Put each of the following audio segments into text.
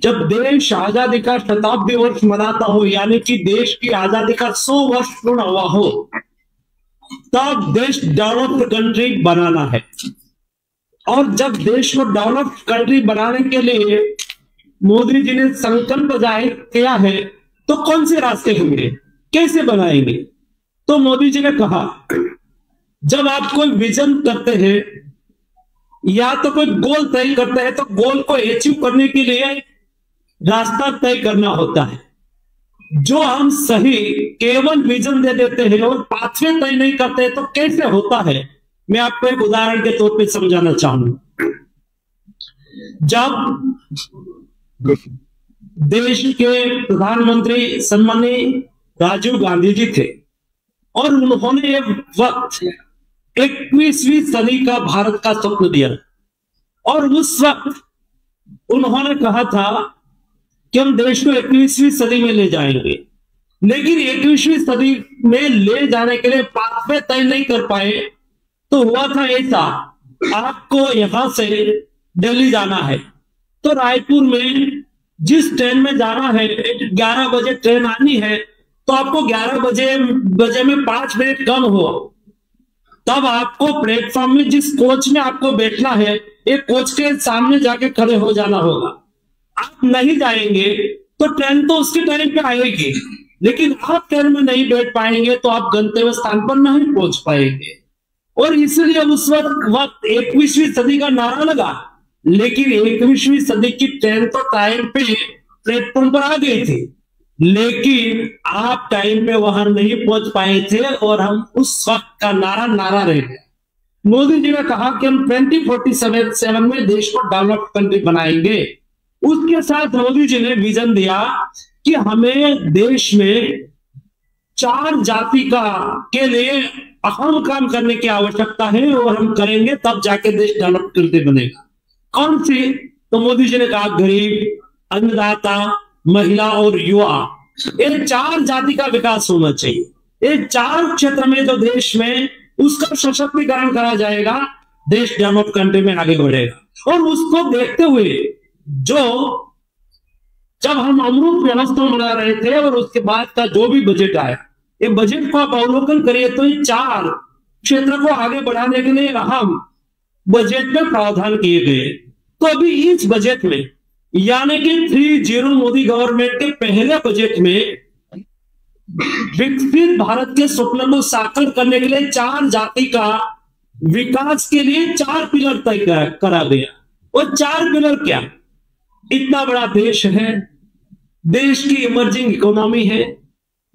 जब देश आजादी का शताब्दी वर्ष मनाता हो, यानी कि देश की आजादी का 100 वर्ष पूर्ण हुआ हो, तब देश डेवलप्ड कंट्री बनाना है। और जब देश को डेवलप्ड कंट्री बनाने के लिए मोदी जी ने संकल्प जाहिर किया है, तो कौन से रास्ते होंगे, कैसे बनाएंगे? तो मोदी जी ने कहा, जब आप कोई विजन करते हैं या तो कोई गोल तय करते हैं, तो गोल को अचीव करने के लिए रास्ता तय करना होता है। जो हम सही केवल विजन दे देते हैं और पाथवे तय नहीं करते तो कैसे होता है? मैं आपको एक उदाहरण के तौर पे समझाना चाहूंगा। जब देश के प्रधानमंत्री सम्मानीय राजीव गांधी जी थे और उन्होंने एक वक्त 21वीं सदी का भारत का स्वप्न दिया, और उस वक्त उन्होंने कहा था कि हम देश को 21वीं सदी में ले जाएंगे, लेकिन 21वीं सदी में ले जाने के लिए पाथवे तय नहीं कर पाए। तो हुआ था ऐसा, आपको यहां से दिल्ली जाना है, तो रायपुर में जिस ट्रेन में जाना है 11 बजे ट्रेन आनी है, तो आपको 11 बजे में 5 मिनट कम हो, तब आपको प्लेटफॉर्म में जिस कोच में आपको बैठना है, एक कोच के सामने जाके खड़े हो जाना होगा। आप नहीं जाएंगे तो ट्रेन तो उसके टाइम पे आएगी, लेकिन आप ट्रेन में नहीं बैठ पाएंगे तो आप गंतव्य स्थान पर नहीं पहुंच पाएंगे। और इसलिए उस वक्त 21वीं सदी का नारा लगा, लेकिन 21वीं सदी की ट्रेन तो टाइम पे प्लेटफॉर्म पर आ गई थी, लेकिन आप टाइम पे वहां नहीं पहुंच पाए थे और हम उस वक्त का नारा रह गया। मोदी जी ने कहा कि हम 2047 में देश को डेवलप्ड कंट्री बनाएंगे। उसके साथ मोदी जी ने विजन दिया कि हमें देश में 4 जाति के लिए अहम काम करने की आवश्यकता है और हम करेंगे, तब जाके देश डेवलप्ड कंट्री बनेगा। कौन सी? तो मोदी जी ने कहा गरीब, अन्नदाता, महिला और युवा, इन 4 जाति का विकास होना चाहिए। इन 4 क्षेत्र में जो देश में उसका सशक्तिकरण करा जाएगा, देश डेवलप्ड कंट्री में आगे बढ़ेगा। और उसको देखते हुए जब हम अमृत व्यवस्था बना रहे थे और उसके बाद का जो भी बजट आया, ये बजट को आप अवलोकन करिए तो ये 4 क्षेत्र को आगे बढ़ाने के लिए अहम बजट में प्रावधान किए गए। तो अभी इस बजट में, यानी कि 30 मोदी गवर्नमेंट के पहले बजट में, विकसित भारत के स्वप्न को साकार करने के लिए 4 जाति का विकास के लिए 4 पिलर तय करा गया। और 4 पिलर क्या? इतना बड़ा देश है, देश की इमर्जिंग इकोनॉमी है,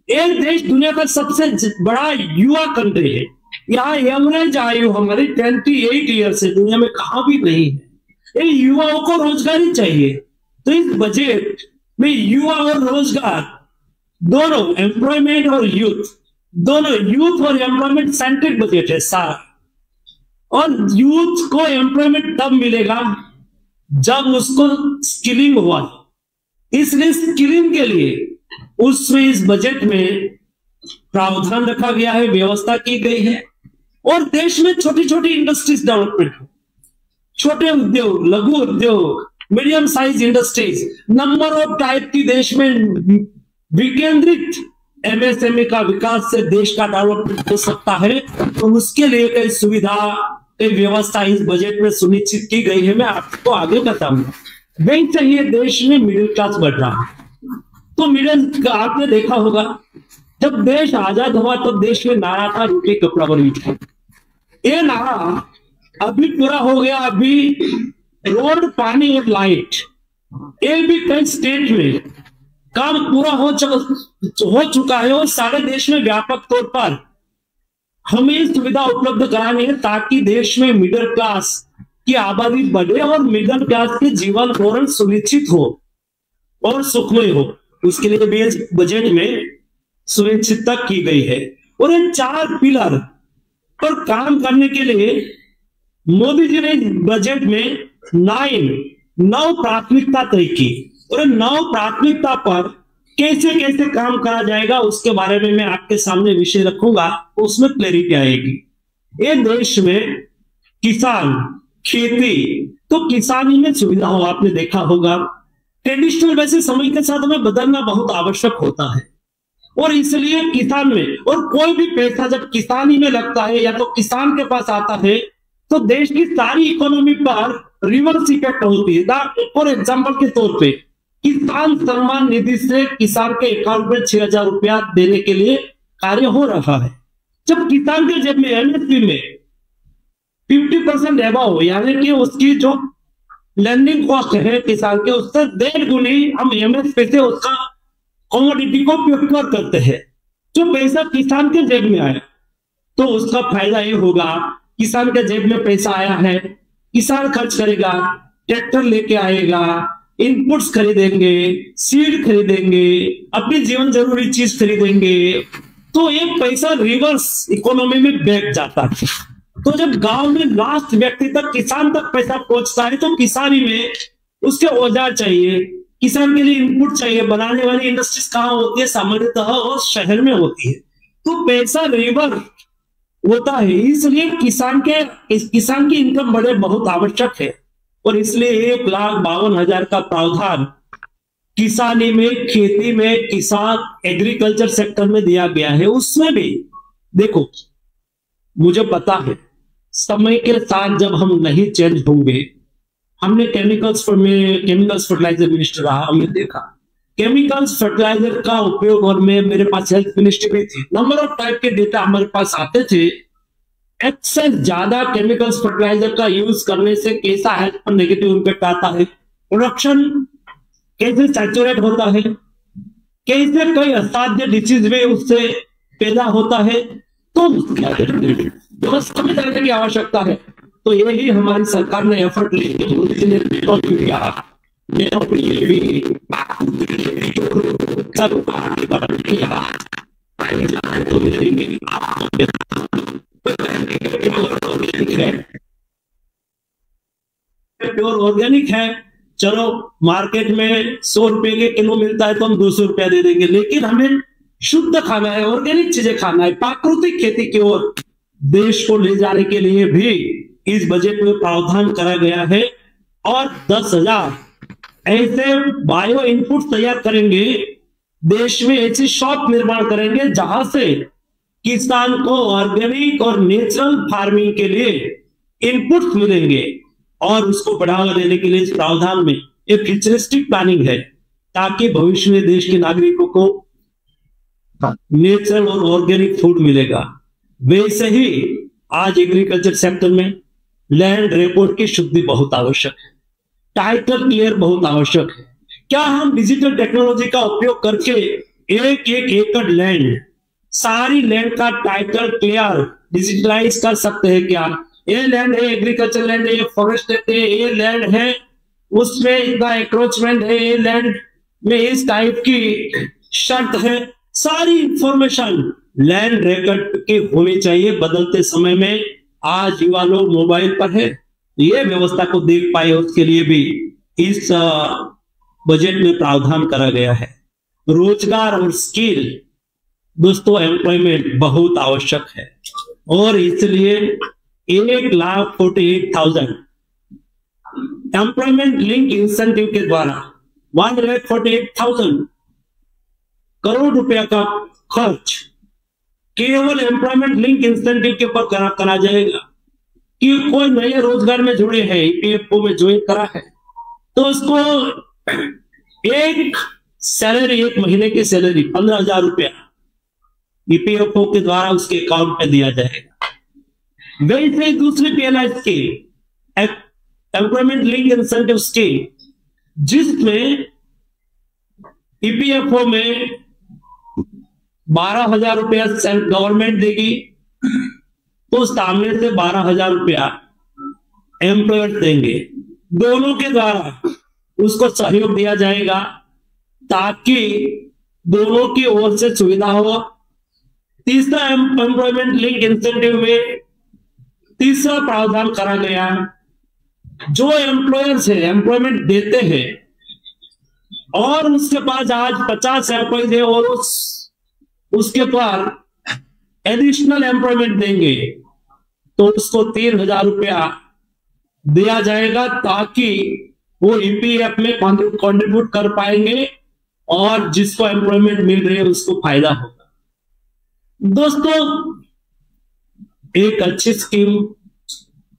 एक देश दुनिया का सबसे बड़ा युवा कंट्री है, यहाँ एवरेज आयु हमारी 28 ईयर से दुनिया में कहां भी नहीं है। ये युवाओं को रोजगारी चाहिए, तो इस बजट में युवा और रोजगार दोनों, एम्प्लॉयमेंट और यूथ, दोनों यूथ और एम्प्लॉयमेंट सेंट्रिक बजट है सारा। और यूथ को एम्प्लॉयमेंट तब मिलेगा जब उसको स्किलिंग हुआ, इसलिए स्किलिंग के लिए उसमें इस बजट में प्रावधान रखा गया है, व्यवस्था की गई है। और देश में छोटी छोटी इंडस्ट्रीज डेवलपमेंट, छोटे उद्योग, लघु उद्योग, medium size industries, number of type की देश में विकेंद्रित एमएसएमई का विकास से देश का डेवलपमेंट हो सकता है। तो उसके लिए कई सुविधा, कई व्यवस्था इस बजट में सुनिश्चित की गई है। मैं आपको आगे बताऊंगा। वही चाहिए, देश में मिडिल क्लास बढ़ रहा है। तो मिडिल, आपने देखा होगा जब देश आजाद हुआ तो देश में नारा था रोटी कपड़ा बनी। ये नारा अभी पूरा हो गया। अभी रोड, पानी और लाइट, ये भी कई स्टेट में काम पूरा हो चुका है और सारे देश में व्यापक तौर पर हमें सुविधा उपलब्ध करानी है ताकि देश में मिडिल क्लास की आबादी बढ़े और मिडिल क्लास के जीवन धोरण सुनिश्चित हो और सुखमय हो। उसके लिए भी बजट में सुनिश्चितता की गई है। और इन 4 पिलर पर काम करने के लिए मोदी जी ने बजट में 9 प्राथमिकता तय की। और 9 प्राथमिकता पर कैसे कैसे काम करा जाएगा उसके बारे में मैं आपके सामने विषय रखूंगा, उसमें क्लैरिटी आएगी। ये देश में किसान, खेती, तो किसानी में सुविधा हो, आपने देखा होगा ट्रेडिशनल वैसे समय के साथ हमें बदलना बहुत आवश्यक होता है, और इसलिए किसान में, और कोई भी पैसा जब किसानी में लगता है या तो किसान के पास आता है तो देश की सारी इकोनॉमी पर रिवर्स इफेक्ट होती है। फॉर एग्जाम्पल के तौर पे किसान सम्मान निधि से किसान के अकाउंट में 6,000 रुपया देने के लिए कार्य हो रहा है। जब किसान के जेब में एमएसपी में 50% अबव, यानी कि उसकी जो लैंडिंग कॉस्ट है किसान के, उससे 1.5 गुनी हम एमएसपी से उसका कमोडिटी को प्रोक्योर करते हैं। जो पैसा किसान के जेब में आया तो उसका फायदा ये होगा, किसान के जेब में पैसा आया है, किसान खर्च करेगा, ट्रैक्टर लेके आएगा, इनपुट्स खरीदेंगे, सीड खरीदेंगे, अपनी जीवन जरूरी चीज खरीदेंगे, तो एक पैसा रिवर्स इकोनॉमी में बैठ जाता है। तो जब गांव में लास्ट व्यक्ति तक, किसान तक पैसा पहुंचता है तो किसानी में उसके औजार चाहिए, किसान के लिए इनपुट चाहिए, बनाने वाली इंडस्ट्रीज कहाँ होती है, सामान्यतः और शहर में होती है, तो पैसा रिवर्स होता है। इसलिए किसान की इनकम बड़े बहुत आवश्यक है, और इसलिए 1,52,000 का प्रावधान किसानी में, खेती में, किसान एग्रीकल्चर सेक्टर में दिया गया है। उसमें भी देखो, मुझे पता है समय के साथ जब हम नहीं चेंज होंगे, हमने केमिकल्स फर्टिलाइजर मिनिस्टर रहा, हमने देखा केमिकल्स फर्टिलाइजर का उपयोग, और मेरे पास हेल्थ मिनिस्ट्री भी थी, नंबर ऑफ टाइप के डेटा हमारे पास आते थे। एक्सेस ज्यादा केमिकल्स फर्टिलाइजर का यूज करने से कैसा हेल्थ पर नेगेटिव इम्पैक्ट आता है, प्रोडक्शन कैसे सैचुरेट होता है, कैसे कोई असाध्य डिसीज भी उससे पैदा होता है, तो समझने की आवश्यकता है। तो यही हमारी सरकार ने एफर्ट प्योर ऑर्गेनिक है, चलो मार्केट में 100 रुपए के किलो मिलता है तो हम 200 रुपया दे देंगे, लेकिन हमें शुद्ध खाना है, ऑर्गेनिक चीजें खाना है, प्राकृतिक खेती की ओर देश को ले जाने के लिए भी इस बजट में प्रावधान करा गया है। और 10,000 ऐसे बायो इनपुट तैयार करेंगे, देश में ऐसी शॉप निर्माण करेंगे जहां से किसान को ऑर्गेनिक और नेचुरल फार्मिंग के लिए इनपुट मिलेंगे, और उसको बढ़ावा देने के लिए इस प्रावधान में एक फ्यूचरिस्टिक प्लानिंग है, ताकि भविष्य में देश के नागरिकों को नेचुरल और ऑर्गेनिक फूड मिलेगा। वैसे ही आज एग्रीकल्चर सेक्टर में लैंड रिकॉर्ड की शुद्धि बहुत आवश्यक है, टाइटल क्लियर बहुत आवश्यक है। क्या हम डिजिटल टेक्नोलॉजी का उपयोग करके एक एकड़ लैंड, सारी लैंड का टाइटल क्लियर डिजिटलाइज कर सकते हैं क्या? ये लैंड है एग्रीकल्चर लैंड है, ये फॉरेस्ट है, ये लैंड है उसमें इतना एक्रोचमेंट है, ये लैंड में इस टाइप की शर्त है, सारी इंफॉर्मेशन लैंड रिकॉर्ड की होनी चाहिए। बदलते समय में आज युवा लोग मोबाइल पर है, ये व्यवस्था को देख पाए उसके लिए भी इस बजट में प्रावधान करा गया है। रोजगार और स्किल, दोस्तों एम्प्लॉयमेंट बहुत आवश्यक है, और इसलिए 1,48,000 एम्प्लॉयमेंट लिंक इंसेंटिव के द्वारा 1,48,000 करोड़ रुपया का खर्च केवल एम्प्लॉयमेंट लिंक इंसेंटिव के ऊपर करा जाएगा। कि कोई नए रोजगार में जुड़े हैं, ईपीएफओ में ज्वाइन करा है, तो उसको एक सैलरी, एक महीने की सैलरी 15,000 रुपया ईपीएफओ के द्वारा उसके अकाउंट में दिया जाएगा। वैसे दूसरी PLI scheme, employment link incentive scheme, जिसमें ईपीएफओ में 12,000 रुपया गवर्नमेंट देगी, तो सामने से 12,000 रुपया एम्प्लॉयर देंगे, दोनों के द्वारा उसको सहयोग दिया जाएगा ताकि दोनों की ओर से सुविधा हो। तीसरा एम्प्लॉयमेंट लिंक इंसेंटिव में तीसरा प्रावधान करा गया, जो एम्प्लॉयर्स है, एम्प्लॉयमेंट देते हैं और उसके पास आज 50 एम्प्लॉयज है और उसके पास एडिशनल एम्प्लॉयमेंट देंगे, तो उसको 3,000 रुपया दिया जाएगा ताकि वो ईपीएफ में कंट्रीब्यूट कर पाएंगे और जिसको एम्प्लॉयमेंट मिल रही है उसको फायदा होगा। दोस्तों, एक अच्छी स्कीम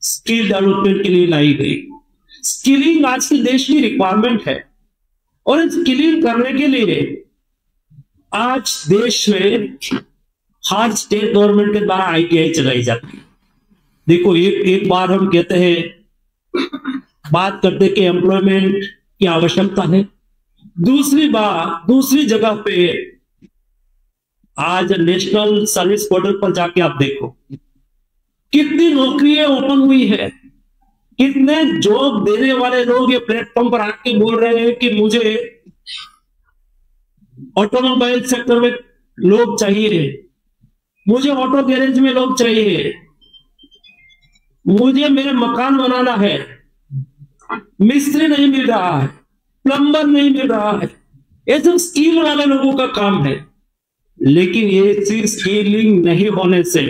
स्किल डेवलपमेंट के लिए लाई गई। स्किलिंग आज के देश की रिक्वायरमेंट है और स्किलिंग करने के लिए आज देश में हर स्टेट गवर्नमेंट के द्वारा आईटीआई चलाई जाती है। देखो, एक बार हम कहते हैं, बात करते कि एम्प्लॉयमेंट की आवश्यकता है, दूसरी जगह पे आज नेशनल सर्विस पोर्टल पर जाके आप देखो कितनी नौकरियां ओपन हुई है, कितने जॉब देने वाले लोग ये प्लेटफॉर्म पर आके बोल रहे हैं कि मुझे ऑटोमोबाइल सेक्टर में लोग चाहिए, मुझे ऑटो गैरेज में लोग चाहिए, मुझे मेरे मकान बनाना है, मिस्त्री नहीं मिल रहा है, प्लम्बर नहीं मिल रहा है। ये सब स्किल वाले लोगों का काम है, लेकिन ये स्किलिंग नहीं होने से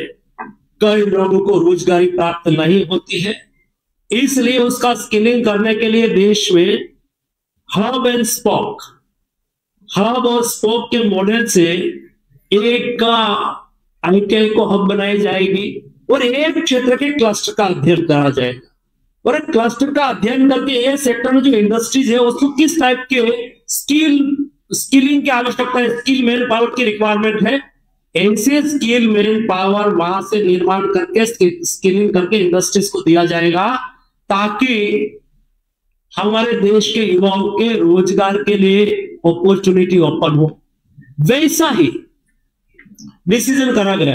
कई लोगों को रोजगारी प्राप्त नहीं होती है। इसलिए उसका स्किलिंग करने के लिए देश में हब और स्पोक के मॉडल से एक का आईटीआई को हब बनाई जाएगी और एक क्षेत्र के क्लस्टर का अध्ययन करा जाएगा। और एक क्लस्टर का अध्ययन करके ये सेक्टर में जो इंडस्ट्रीज है उसको किस टाइप के स्किलिंग की आवश्यकता है, स्किल मैन पावर की रिक्वायरमेंट है, ऐसे स्किल मैन पावर वहां से निर्माण करके स्किलिंग करके इंडस्ट्रीज को दिया जाएगा ताकि हमारे देश के युवाओं के रोजगार के लिए अपॉर्चुनिटी ओपन हो। वैसा ही डिसीजन करा गया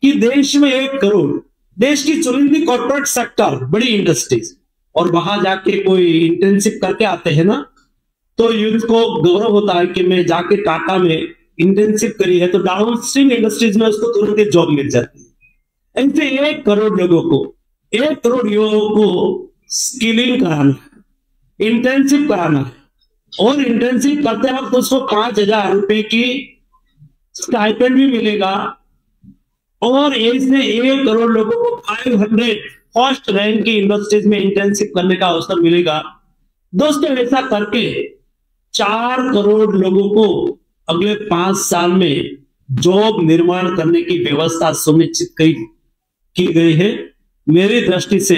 कि देश में 1 करोड़ देश की चुनिंदी कॉर्पोरेट सेक्टर, बड़ी इंडस्ट्रीज, और वहां जाके कोई इंटर्नशिप करके आते हैं ना, तो यूथ को गौरव होता है कि मैं जाके टाटा में इंटर्नशिप करी है, तो डाउनस्ट्रीम इंडस्ट्रीज में उसको तुरंत जॉब मिल जाती है। ऐसे 1 करोड़ लोगों को, 1 करोड़ युवाओं को स्किलिंग कराना, इंटर्नशिप कराना है और इंटर्नशिप करते वक्त उसको 5,000 रुपए की स्टाइपेंड भी मिलेगा और ऐसे 1 करोड़ लोगों को 500 फर्स्ट रैंक की इंडस्ट्रीज में इंटर्नशिप करने का अवसर मिलेगा। दोस्तों, ऐसा करके 4 करोड़ लोगों को अगले 5 साल में जॉब निर्माण करने की व्यवस्था सुनिश्चित की गई है। मेरी दृष्टि से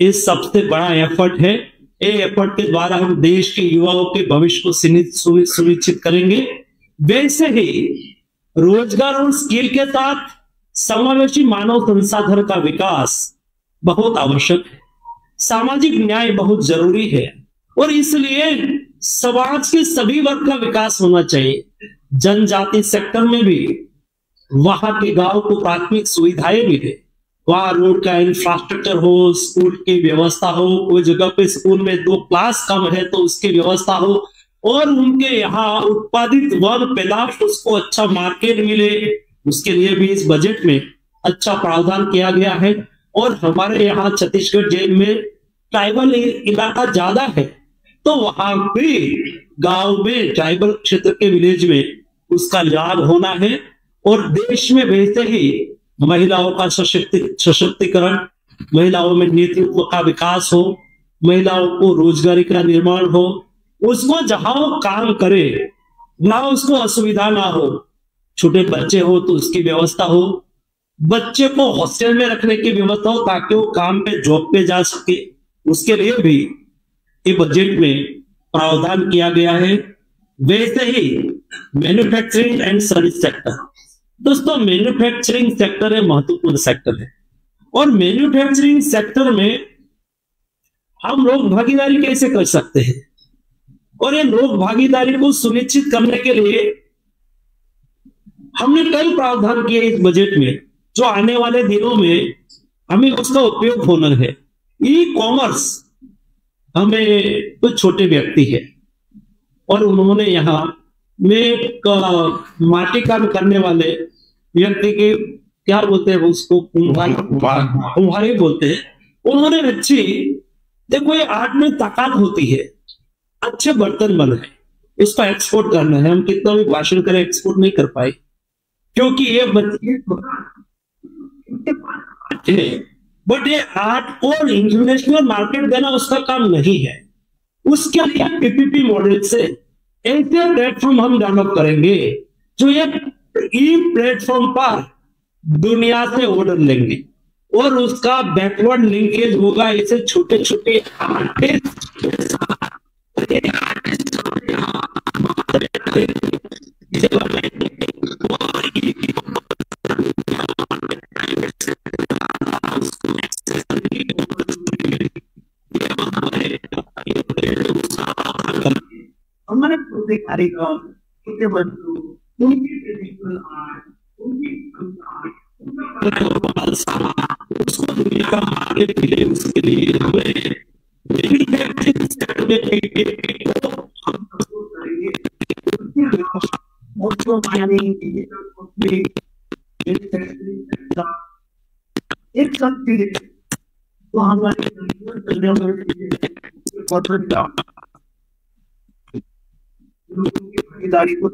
ये सबसे बड़ा एफर्ट है। ये एफर्ट के द्वारा हम देश के युवाओं के भविष्य को सुनिश्चित करेंगे। वैसे ही रोजगार और स्किल के साथ समावेशी मानव संसाधन का विकास बहुत आवश्यक है। सामाजिक न्याय बहुत जरूरी है और इसलिए समाज के सभी वर्ग का विकास होना चाहिए। जनजाति सेक्टर में भी वहां के गांव को प्राथमिक सुविधाएं मिले, वहां रोड का इंफ्रास्ट्रक्चर हो, स्कूल की व्यवस्था हो, कोई जगह पे स्कूल में 2 क्लास कम है तो उसकी व्यवस्था हो और उनके यहाँ उत्पादित वन पैदाश उसको अच्छा मार्केट मिले, उसके लिए भी इस बजट में अच्छा प्रावधान किया गया है। और हमारे यहाँ छत्तीसगढ़ जेल में ट्राइबल इलाका ज्यादा है, तो वहां भी गांव में ट्राइबल क्षेत्र के विलेज में उसका लाभ होना है। और देश में वैसे ही महिलाओं का सशक्तिकरण, महिलाओं में नेतृत्व का विकास हो, महिलाओं को रोजगारी का निर्माण हो, उसको जहां वो काम करे वहां उसको असुविधा ना हो। छोटे बच्चे हो तो उसकी व्यवस्था हो, बच्चे को हॉस्टल में रखने की व्यवस्था हो ताकि वो काम पे जॉब पे जा सके, उसके लिए भी ये बजट में प्रावधान किया गया है। वैसे ही मैन्युफैक्चरिंग एंड सर्विस सेक्टर, दोस्तों मैन्युफैक्चरिंग सेक्टर है महत्वपूर्ण सेक्टर है और मैन्युफैक्चरिंग सेक्टर में हम लोग भागीदारी कैसे कर सकते हैं और ये लोग भागीदारी को सुनिश्चित करने के लिए हमने कई प्रावधान किए इस बजट में, जो आने वाले दिनों में हमें उसका उपयोग होना है। ई कॉमर्स, हमें कुछ छोटे व्यक्ति है और उन्होंने यहाँ में माटी काम करने वाले व्यक्ति के क्या बोलते हैं उसको, कुम्हारी बोलते हैं। उन्होंने अच्छी, देखो ये आर्ट में ताकत होती है, अच्छे बर्तन बनाए, इसको एक्सपोर्ट करना है। हम कितना भी भाषण करें एक्सपोर्ट नहीं कर पाए क्योंकि ये बट ये आर्ट को इंटरनेशनल मार्केट देना उसका काम नहीं है। उसके लिए पीपीपी मॉडल से ऐसे प्लेटफॉर्म हम डेवलप करेंगे जो एक ई प्लेटफॉर्म पर दुनिया से ऑर्डर लेंगे और उसका बैकवर्ड लिंकेज होगा ऐसे छोटे छोटे हमारे कार्यक्रम उनके बच्चों उनकी ट्रेडिशनल आर्ट उनकी उसको दुनिया का मार्केट मिले उसके लिए हमें एक भागीदारी को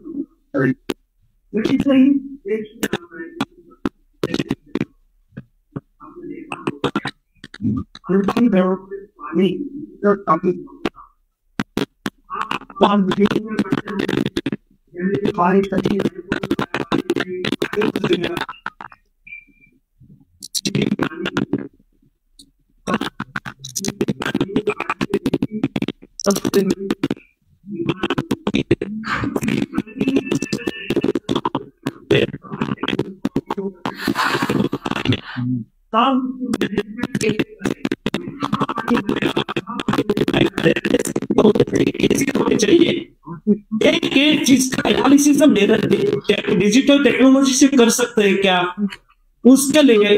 चाहिए एक चीज का एनालिसिस हम डिजिटल टेक्नोलॉजी से कर सकते हैं क्या? उसके लिए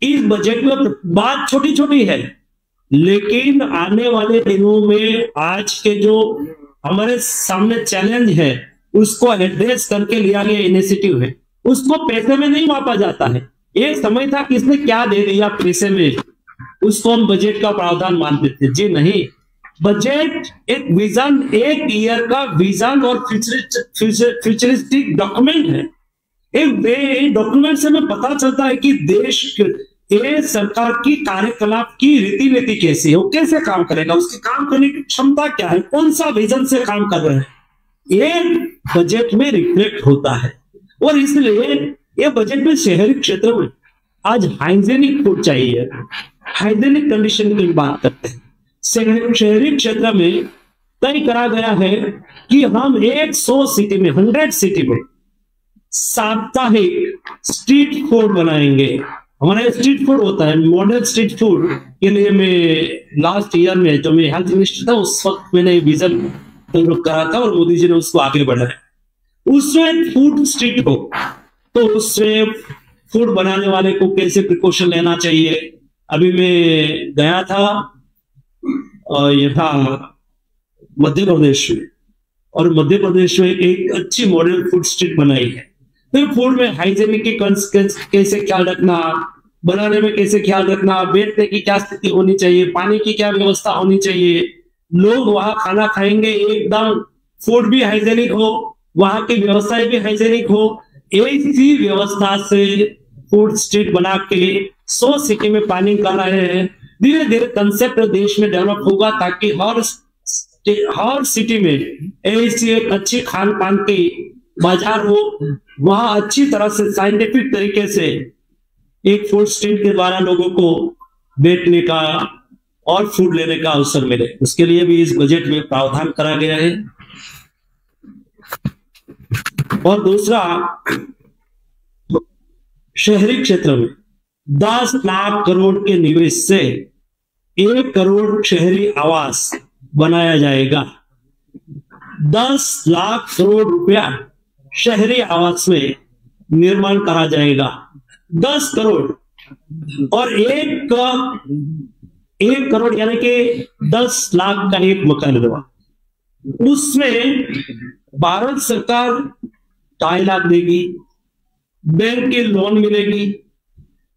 इस बजट में बात छोटी छोटी है, लेकिन आने वाले दिनों में आज के जो हमारे सामने चैलेंज है उसको एड्रेस करके लिया गया इनिशिएटिव है। उसको पैसे में नहीं मापा जाता है। एक समय था किसने क्या दे दिया पैसे में, उसको हम बजट का प्रावधान मानते थे। जी नहीं, बजट एक विजन, एक ईयर का विजन और फ्यूचरिस्टिक डॉक्यूमेंट है। एक डॉक्यूमेंट से हमें पता चलता है कि देश के सरकार की कार्यकलाप की रीति नीति कैसी है, वो कैसे काम करेगा, उसके काम करने की क्षमता क्या है, कौन सा विजन से काम कर रहे हैं, ये बजट में रिफ्लेक्ट होता है। और इसलिए ये बजट में शहरी क्षेत्र में आज हाइजेनिक फूड चाहिए, हाइजेनिक कंडीशन की बात करते हैं। शहरी क्षेत्र में तय करा गया है कि हम 100 सिटी में, 100 सिटी में साप्ताहिक स्ट्रीट फूड बनाएंगे। हमारे स्ट्रीट फूड होता है, मॉडल स्ट्रीट फूड के लिए मैं लास्ट ईयर में जो मैं हेल्थ मिनिस्टर था उस वक्त मैंने विजन डेवलप करा था और मोदी जी ने उसको आगे बढ़ाया। उसमें फूड स्ट्रीट हो तो उससे फूड बनाने वाले को कैसे प्रिकॉशन लेना चाहिए। अभी मैं गया था और ये था मध्य प्रदेश में, और मध्य प्रदेश में एक अच्छी मॉडल फूड स्ट्रीट बनाई है। तो फूड में हाइजीनिक की कैसे ख्याल रखना, बनाने में कैसे ख्याल रखना, बैठने की क्या स्थिति होनी चाहिए, पानी की क्या व्यवस्था होनी चाहिए, लोग वहां खाना खाएंगे एकदम फूड भी हाइजीनिक हो, वहां की व्यवस्थाएं भी हाइजीनिक हो। ऐसी व्यवस्था से फूड स्ट्रीट बना के 100 सिटी में प्लानिंग कर रहे हैं। धीरे धीरे कंसेप्ट देश में डेवलप होगा ताकि हर सिटी में ऐसी एक अच्छी खान पान की बाजार हो, वहां अच्छी तरह से साइंटिफिक तरीके से एक फूड स्ट्रीट के द्वारा लोगों को बैठने का और फूड लेने का अवसर मिले। उसके लिए भी इस बजट में प्रावधान करा गया है। और दूसरा, शहरी क्षेत्र में 10 लाख करोड़ के निवेश से 1 करोड़ शहरी आवास बनाया जाएगा। 10 लाख करोड़ रुपया शहरी आवास में निर्माण करा जाएगा। 10 करोड़ और 1 करोड़ यानी कि 10 लाख का एक मकान हुआ। उसमें भारत सरकार 2.5 लाख देगी, बैंक की लोन मिलेगी,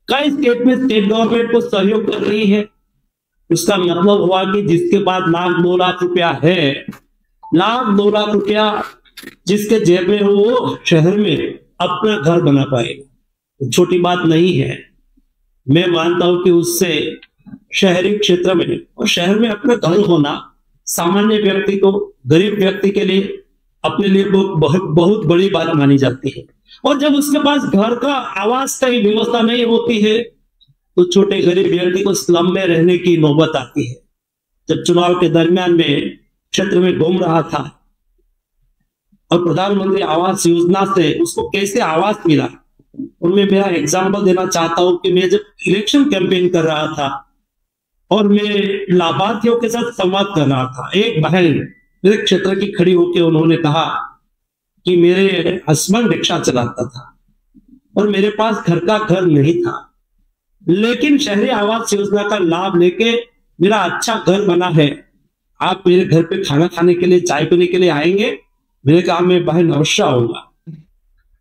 कई स्टेट में स्टेट गवर्नमेंट को सहयोग कर रही है। उसका मतलब हुआ कि जिसके पास 1,02 लाख रुपया है, 1,02 लाख रुपया जिसके जेब में हो, वो शहर में अपना घर बना पाएगा। छोटी बात नहीं है। मैं मानता हूं कि उससे शहरी क्षेत्र में और शहर में अपना घर होना सामान्य व्यक्ति को, गरीब व्यक्ति के लिए, अपने लिए बहुत बहुत बड़ी बात मानी जाती है। और जब उसके पास घर का, आवास की व्यवस्था नहीं होती है, तो छोटे गरीब व्यक्ति को स्लम में रहने की नौबत आती है। जब चुनाव के दरमियान में क्षेत्र में घूम रहा था और प्रधानमंत्री आवास योजना से उसको कैसे आवास मिला, और मैं मेरा एग्जाम्पल देना चाहता हूं कि मैं जब इलेक्शन कैंपेन कर रहा था और मैं लाभार्थियों के साथ संवाद कर रहा था, एक बहन मेरे क्षेत्र की खड़ी होकर उन्होंने कहा कि मेरे हस्बैंड रिक्शा चलाता था और मेरे पास घर नहीं था, लेकिन शहरी आवास योजना का लाभ लेके मेरा अच्छा घर बना है, आप मेरे घर पे खाना खाने के लिए, चाय पीने के लिए आएंगे? मैंने कहा मैं बहन अवश्य आऊंगा।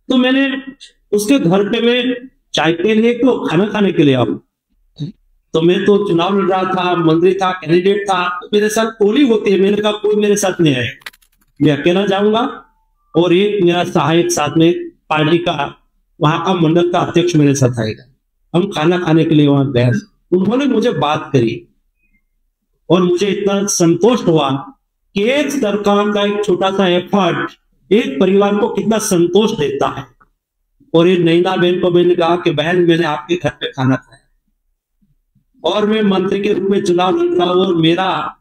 तो मैंने उसके घर पे मैं चाय पीने के लिए, खाना खाने के लिए आऊं। तो मैं तो चुनाव लड़ रहा था, मंत्री था, कैंडिडेट था, तो मेरे साथ पोलिंग होती है। मैंने कहा कोई मेरे साथ नहीं आए, मैं अकेला जाऊंगा और एक मेरा सहायक साथ में, पार्टी का वहां का मंडल का अध्यक्ष मेरे साथ आएगा। हम खाना खाने के लिए वहां गए। उन्होंने मुझे बात करी और मुझे इतना संतोष हुआ कि एक सरकार का एक छोटा सा एफर्ट एक परिवार को कितना संतोष देता है। और ये नैना बहन को मैंने कहा कि बहन, मैंने आपके घर पे खाना खाया और मैं मंत्री के रूप में चुनाव लड़ रहा हूं, और मेरा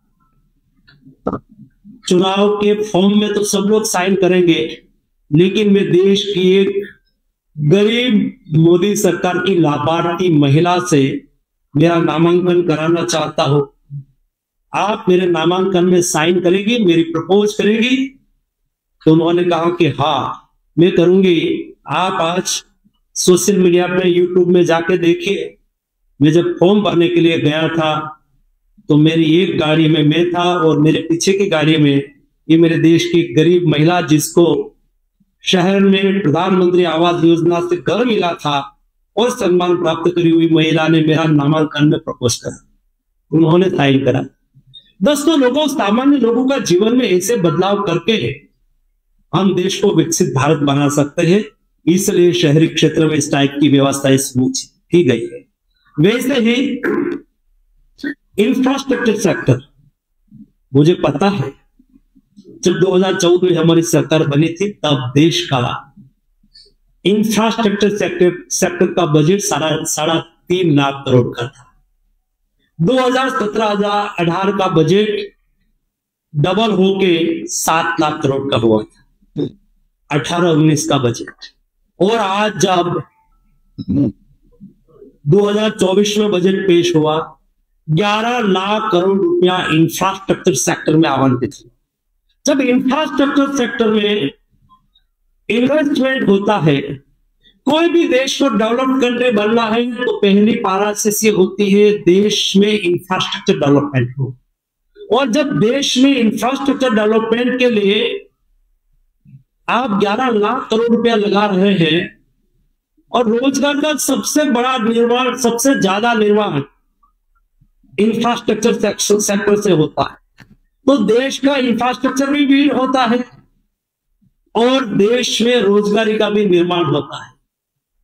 चुनाव के फॉर्म में तो सब लोग साइन करेंगे, लेकिन मैं देश की एक गरीब मोदी सरकार की लाभार्थी महिला से मेरा नामांकन कराना चाहता हूं। आप मेरे नामांकन में साइन करेगी, मेरी प्रपोज करेगी? तो उन्होंने कहा कि हाँ मैं करूंगी। आप आज सोशल मीडिया पे, यूट्यूब में जाके देखिए, मैं जब फॉर्म भरने के लिए गया था तो मेरी एक गाड़ी में मैं था और मेरे पीछे की गाड़ी में ये मेरे देश की गरीब महिला, जिसको शहर में प्रधानमंत्री आवास योजना से घर मिला था और सम्मान प्राप्त करी हुई महिला ने मेरा नामांकन में प्रपोज करा, उन्होंने साइन करा। दोस्तों, लोगों, सामान्य लोगों का जीवन में ऐसे बदलाव करके हम देश को विकसित भारत बना सकते हैं। इसलिए शहरी क्षेत्र में इस टाइप की व्यवस्था की गई है। वैसे ही इंफ्रास्ट्रक्चर सेक्टर, मुझे पता है जब 2014 में हमारी सरकार बनी थी तब देश का इंफ्रास्ट्रक्चर सेक्टर का बजट 3.5 लाख करोड़ का था। 2017-18 का बजट डबल होके 7 लाख करोड़ का हुआ था, 18-19 का बजट। और आज जब 2024 में बजट पेश हुआ, 11 लाख करोड़ रुपया इंफ्रास्ट्रक्चर सेक्टर में आवंटित हुआ। जब इंफ्रास्ट्रक्चर सेक्टर में इन्वेस्टमेंट होता है, कोई भी देश को डेवलप कंट्री बनना है तो पहली प्रोसेस ये होती है देश में इंफ्रास्ट्रक्चर डेवलपमेंट हो। और जब देश में इंफ्रास्ट्रक्चर डेवलपमेंट के लिए आप 11 लाख करोड़ रुपया लगा रहे हैं और रोजगार का सबसे बड़ा निर्माण, सबसे ज्यादा निर्माण इंफ्रास्ट्रक्चर सेक्टर से होता है, तो देश का इंफ्रास्ट्रक्चर भी होता है और देश में रोजगारी का भी निर्माण होता है।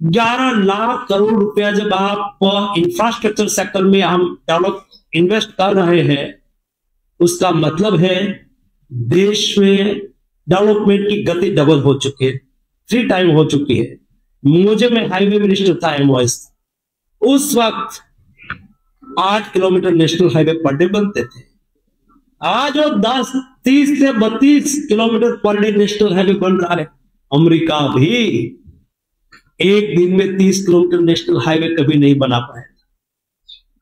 11 लाख करोड़ रुपया जब आप इंफ्रास्ट्रक्चर सेक्टर में हम इन्वेस्ट कर रहे हैं, उसका मतलब है देश में डेवलपमेंट की गति डबल हो चुकी है, 3 टाइम हो चुकी है। मैं हाईवे मिनिस्टर था एमओएस, उस वक्त 8 kilometre national highway per day बनते थे। आज वो 30 से 32 kilometre per day national highway बन रहा है। अमेरिका भी एक दिन में 30 किलोमीटर नेशनल हाईवे कभी नहीं बना पाया,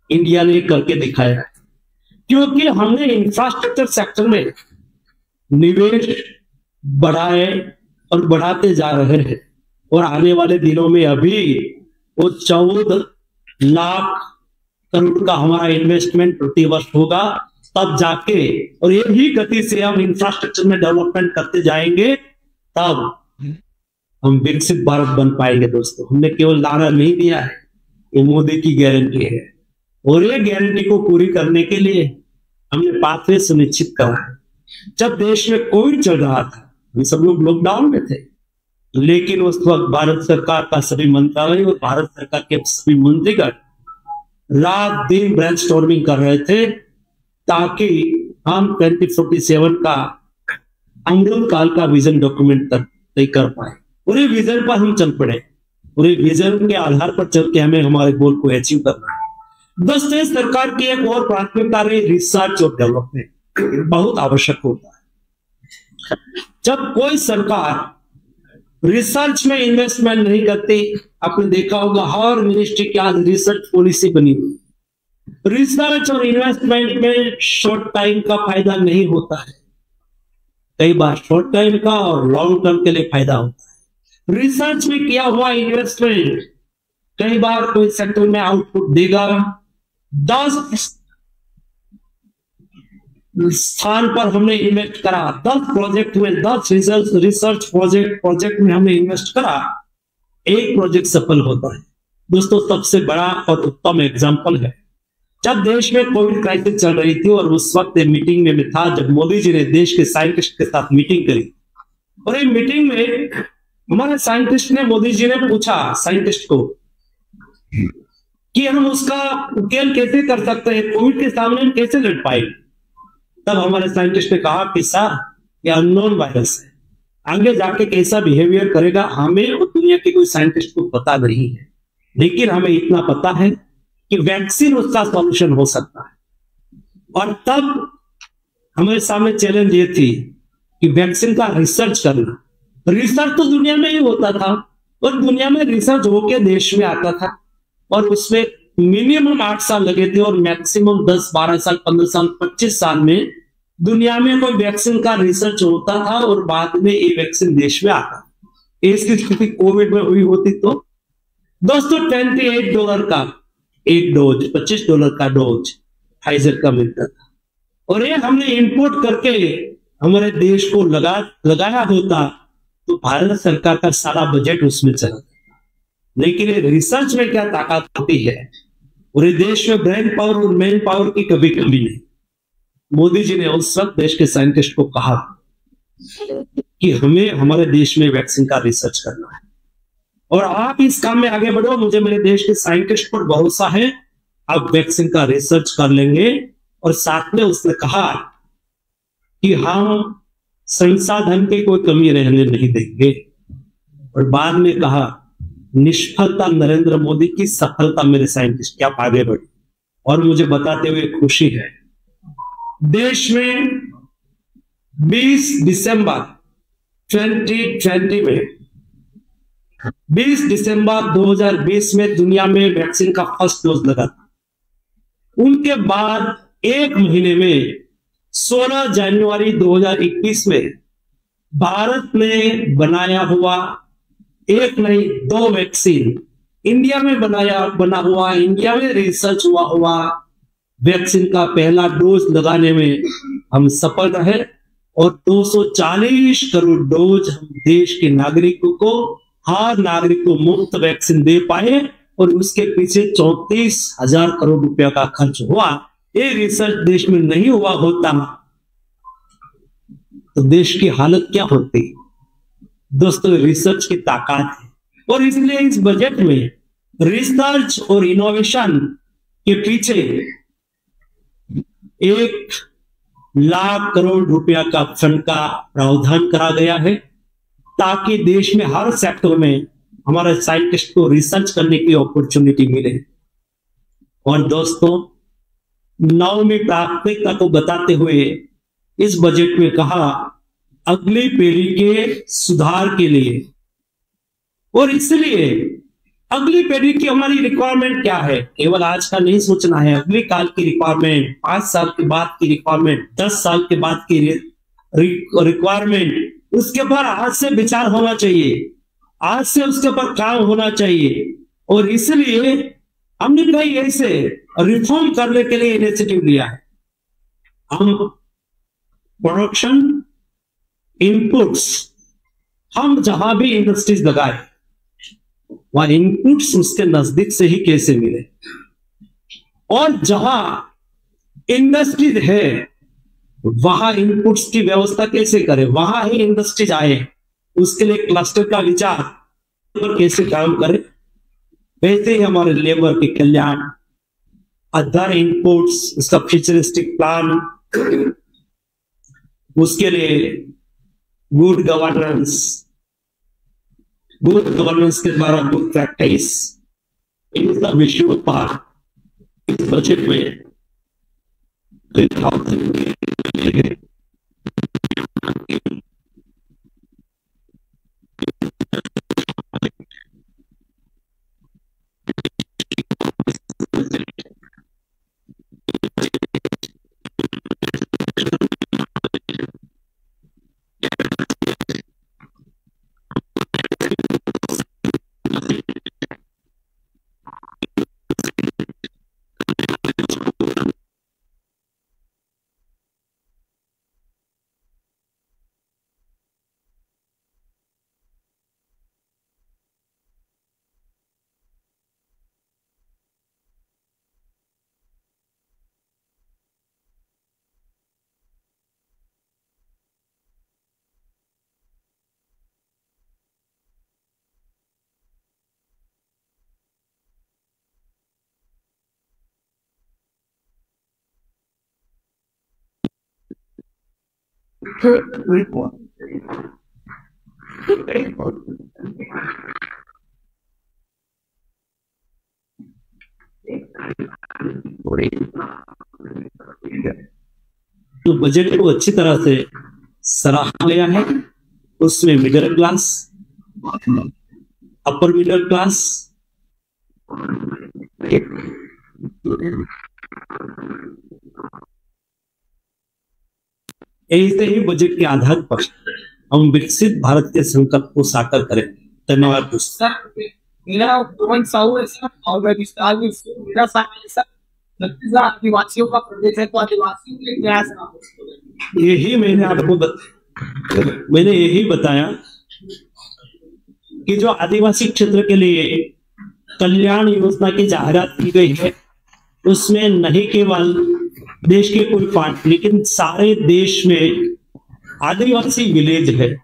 इंडिया ने करके दिखाया, क्योंकि हमने इंफ्रास्ट्रक्चर सेक्टर में निवेश बढ़ाए और बढ़ाते जा रहे हैं। और आने वाले दिनों में अभी वो 14 लाख करोड़ का हमारा इन्वेस्टमेंट प्रति वर्ष होगा, तब जाके, और यही गति से हम इंफ्रास्ट्रक्चर में डेवलपमेंट करते जाएंगे, तब हम विकसित भारत बन पाएंगे। दोस्तों, हमने केवल नारा नहीं दिया है, ये मोदी की गारंटी है, और ये गारंटी को पूरी करने के लिए हमने पाथवे सुनिश्चित करा है। जब देश में कोविड चल रहा था, हम सब लोग लॉकडाउन में थे, लेकिन उस वक्त भारत सरकार का सभी मंत्रालय और भारत सरकार के सभी मंत्रीगण रात दिन ब्रेनस्टॉर्मिंग कर रहे थे ताकि हम 2047 का अमृत काल का विजन डॉक्यूमेंट तय कर पाए। पूरे विजन पर हम चल पड़े, पूरे विजन के आधार पर चल के हमें हमारे गोल को अचीव करना है। दोस्तों, सरकार की एक और प्राथमिकता रही रिसर्च और डेवलपमेंट, बहुत आवश्यक होता है। जब कोई सरकार रिसर्च में इन्वेस्टमेंट नहीं करती, आपने देखा होगा हर मिनिस्ट्री की आज रिसर्च पॉलिसी बनी हुई। रिसर्च और इन्वेस्टमेंट में शॉर्ट टाइम का फायदा नहीं होता है, कई बार शॉर्ट टाइम का और लॉन्ग टर्म के लिए फायदा होता है। रिसर्च में किया हुआ इन्वेस्टमेंट कई बार कोई सेक्टर में आउटपुट देगा। 10 स्थान पर हमने इन्वेस्ट करा, 10 प्रोजेक्ट में 10 रिसर्च प्रोजेक्ट में हमने इन्वेस्ट करा, एक प्रोजेक्ट सफल होता है। दोस्तों, सबसे बड़ा और उत्तम एग्जांपल है जब देश में कोविड क्राइसिस चल रही थी और उस वक्त मीटिंग में मैं था, जब मोदी जी ने देश के साइंटिस्ट के साथ मीटिंग करी। और एक मीटिंग में हमारे साइंटिस्ट ने, मोदी जी ने पूछा साइंटिस्ट को कि हम उसका उकेल कैसे कर सकते हैं, कोविड के सामने हम कैसे लड़ पाए। तब हमारे साइंटिस्ट ने कहा कि सर, ये अननोन वायरस है, आगे जाके कैसा बिहेवियर करेगा हमें और दुनिया के कोई साइंटिस्ट को पता नहीं है, लेकिन हमें इतना पता है कि वैक्सीन उसका सॉल्यूशन हो सकता है। और तब हमारे सामने चैलेंज ये थी कि वैक्सीन का रिसर्च करना। रिसर्च तो दुनिया में ही होता था और दुनिया में रिसर्च होके देश में आता था, और उसमें मिनिमम 8 साल लगे थे और मैक्सिमम 10, 12 साल, 15 साल, 25 साल में दुनिया में कोई वैक्सीन का रिसर्च होता था और बाद में ये वैक्सीन देश में आता। इसकी स्थिति कोविड में हुई होती तो दोस्तों $28 का एक डोज, $25 का डोज फाइजर का मिलता था, और ये हमने इंपोर्ट करके हमारे देश को लगाया होता तो भारत सरकार का सारा बजट उसमें चला जाता। लेकिन ये रिसर्च में क्या ताकत होती है, पूरे देश में ब्रेन पावर और मैन पावर की कभी कमी नहीं। मोदी जी ने उस वक्त देश के साइंटिस्ट को कहा कि हमें हमारे देश में वैक्सीन का रिसर्च करना है और आप इस काम में आगे बढ़ो, मुझे मेरे देश के साइंटिस्ट पर भरोसा है, आप वैक्सीन का रिसर्च कर लेंगे। और साथ में उसने कहा कि हम संसाधन की कोई कमी रहने नहीं देंगे। और बाद में कहा, निष्फलता नरेंद्र मोदी की, सफलता मेरे साइंटिस्ट, क्या आगे बढ़ी। और मुझे बताते हुए खुशी है, देश में 20 दिसंबर 2020 में 20 दिसंबर 2020 में दुनिया में वैक्सीन का फर्स्ट डोज लगा था। उनके बाद एक महीने में 16 जनवरी 2021 में भारत में बनाया हुआ एक नहीं 2 वैक्सीन इंडिया में बना हुआ, इंडिया में रिसर्च हुआ वैक्सीन का पहला डोज लगाने में हम सफल रहे और 240 करोड़ डोज हम देश के नागरिकों को, हर नागरिक को मुफ्त वैक्सीन दे पाए। और उसके पीछे 34,000 करोड़ रुपया का खर्च हुआ। ये रिसर्च देश में नहीं हुआ होता तो देश की हालत क्या होती। दोस्तों, रिसर्च की ताकत है और इसलिए इस बजट में रिसर्च और इनोवेशन के पीछे 1 लाख करोड़ रुपया का फंड का प्रावधान करा गया है ताकि देश में हर सेक्टर में हमारे साइंटिस्ट को रिसर्च करने की अपॉर्चुनिटी मिले। और दोस्तों, 9वीं प्राथमिकता को बताते हुए इस बजट में कहा, अगली पीढ़ी के सुधार के लिए। और इसलिए अगली पीढ़ी की हमारी रिक्वायरमेंट क्या है, केवल आज का नहीं सोचना है, अगली काल की रिक्वायरमेंट, 5 साल के बाद की रिक्वायरमेंट, 10 साल के बाद की रिक्वायरमेंट, उसके ऊपर आज से विचार होना चाहिए, आज से उसके ऊपर काम होना चाहिए। और इसलिए हमने कई ऐसे रिफॉर्म करने के लिए इनिशिएटिव लिया है। हम प्रोडक्शन इनपुट्स, हम जहां भी इंडस्ट्रीज लगाए वहां इनपुट्स उसके नजदीक से ही कैसे मिले, और जहां इंडस्ट्रीज है वहां इनपुट्स की व्यवस्था कैसे करें, वहां ही इंडस्ट्रीज आए, उसके लिए क्लस्टर का विचार पर कैसे काम करें। वैसे ही हमारे लेबर के कल्याण, अदर इनपुट्स, उसका फ्यूचरिस्टिक प्लान, उसके लिए गुड गवर्नेंस के द्वारा गुड प्रैक्टिस, इन सब विषयों पर इस बजट में तो बजट को अच्छी तरह से सराहा गया है। उसमें middle class, upper middle class, ऐसे ही बजट के आधार पर हम विकसित भारत के संकल्प को साकार करें। धन्यवाद आदिवासियों का प्रदेश है, तो आदिवासियों के लिए क्या यही मैंने यही बताया कि जो आदिवासी क्षेत्र के लिए कल्याण योजना की जाहिरात की गई है, उसमें नहीं केवल देश के कोई पार्ट, लेकिन सारे देश में आदिवासी विलेज है,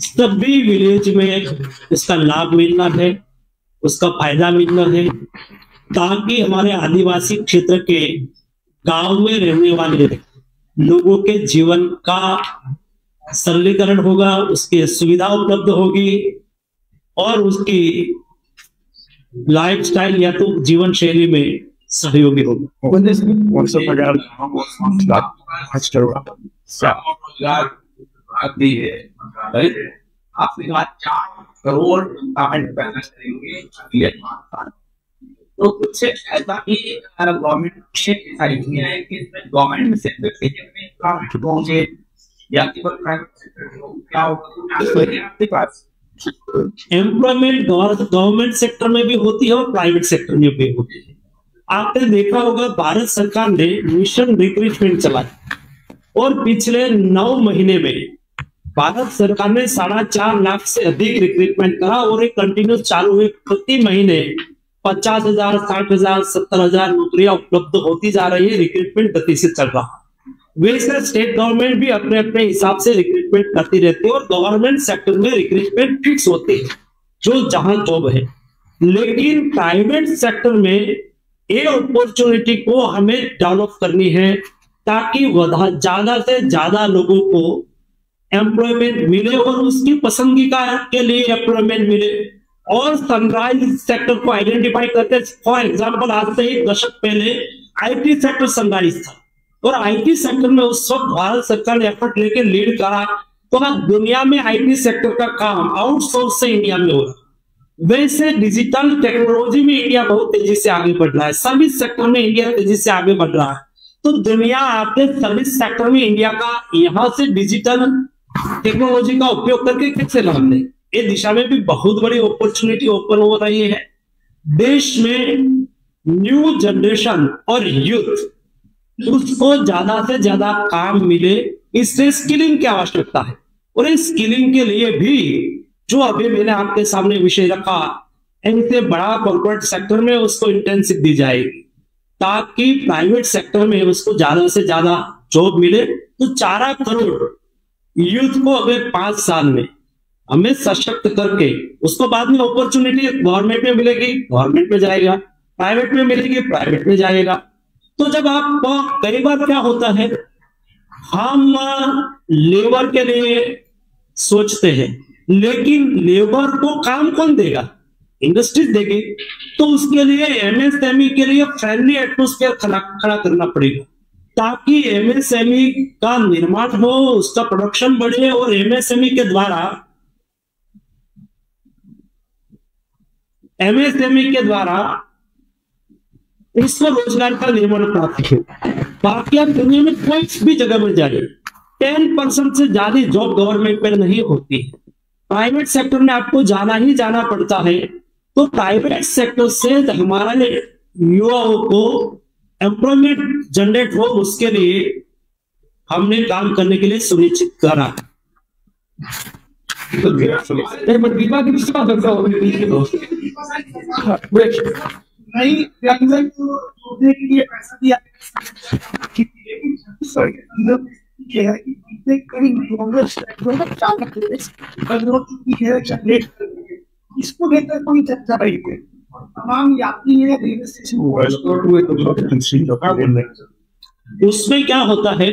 सभी विलेज में इसका लाभ मिलना है, उसका फायदा मिलना है, ताकि हमारे आदिवासी क्षेत्र के गांव में रहने वाले लोगों के जीवन का सरलीकरण होगा, उसकी सुविधा उपलब्ध होगी और उसकी लाइफस्टाइल या तो जीवन शैली में सहयोगी होगा। आपने 4 करोड़ तो कुछ ऐसा ही गवर्नमेंट गवर्नमेंट सेक्टर या एम्प्लॉयमेंट गवर्नमेंट सेक्टर में भी होती है और प्राइवेट सेक्टर में भी होती है। आपने देखा होगा भारत सरकार ने मिशन रिक्रूटमेंट चलाया और पिछले 9 महीने में भारत सरकार ने 4.5 लाख से अधिक रिक्रूटमेंट करा और एक कंटिन्यूस चालू है। प्रति महीने 50,000, 60,000, 70,000 नौकरियां उपलब्ध होती जा रही है। रिक्रूटमेंट गति से चल रहा। वैसे स्टेट गवर्नमेंट भी अपने अपने हिसाब से रिक्रूटमेंट करती रहती है और गवर्नमेंट सेक्टर में रिक्रूटमेंट फिक्स होती है जो जहां जॉब है। लेकिन प्राइवेट सेक्टर में ये अपॉर्चुनिटी को हमें डेवलप करनी है ताकि ज्यादा से ज्यादा लोगों को एम्प्लॉयमेंट मिले और उसकी पसंदीदा के लिए एम्प्लॉयमेंट मिले। और सनराइज सेक्टर को आइडेंटिफाई करते, फॉर एग्जांपल आज से 1 दशक पहले आईटी सेक्टर सनराइज था और आईटी सेक्टर में उस वक्त भारत सरकार ने एफर्ट लेके लीड करा। तो आज दुनिया में आईटी सेक्टर का काम आउटसोर्स से इंडिया में हो रहा। वैसे डिजिटल टेक्नोलॉजी में इंडिया बहुत तेजी से आगे बढ़ रहा है, सर्विस सेक्टर में इंडिया तेजी से आगे बढ़ रहा है। तो दुनिया आपके सर्विस सेक्टर में इंडिया का यहां से डिजिटल टेक्नोलॉजी का उपयोग करके कैसे लाभ ले, ये दिशा में भी बहुत बड़ी अपॉर्चुनिटी ओपन हो रही है। देश में न्यू जनरेशन और यूथ उसको ज्यादा से ज्यादा काम मिले, इससे स्किलिंग की आवश्यकता है। और इस स्किलिंग के लिए भी जो अभी मैंने आपके सामने विषय रखा, इनसे बड़ा कॉर्पोरेट सेक्टर में उसको इंटेंसिव दी जाएगी ताकि प्राइवेट सेक्टर में उसको ज्यादा से ज्यादा जॉब मिले। तो 4 करोड़ यूथ को अगर 5 साल में हमें सशक्त करके उसको बाद में अपॉर्चुनिटी गवर्नमेंट में मिलेगी, गवर्नमेंट में जाएगा, प्राइवेट में मिलेगी, प्राइवेट में जाएगा। तो जब आप कई बार क्या होता है, हम लेबर के लिए सोचते हैं, लेकिन लेबर को काम कौन देगा? इंडस्ट्रीज देगी। तो उसके लिए एमएसएमई के लिए फ्रेंडली एटमोस्फेयर खड़ा करना पड़ेगा, ताकि एमएसएमई का निर्माण हो, उसका प्रोडक्शन बढ़े, और एमएसएमई के द्वारा इसको रोजगार का निर्माण प्राप्त हो। बाकी आप दुनिया में कोई भी जगह में जाइए, 10% से ज्यादा जॉब गवर्नमेंट में नहीं होती है। प्राइवेट सेक्टर में आपको जाना ही जाना पड़ता है। तो प्राइवेट सेक्टर से हमारे युवाओं को एम्प्लॉयमेंट जनरेट हो, उसके लिए हमने काम करने के लिए सुनिश्चित करा। नहीं पैसा दिया इसको लेकर कोई चर्चा नहीं है। तमाम यात्री रेलवे स्टेशन उसमें क्या होता है,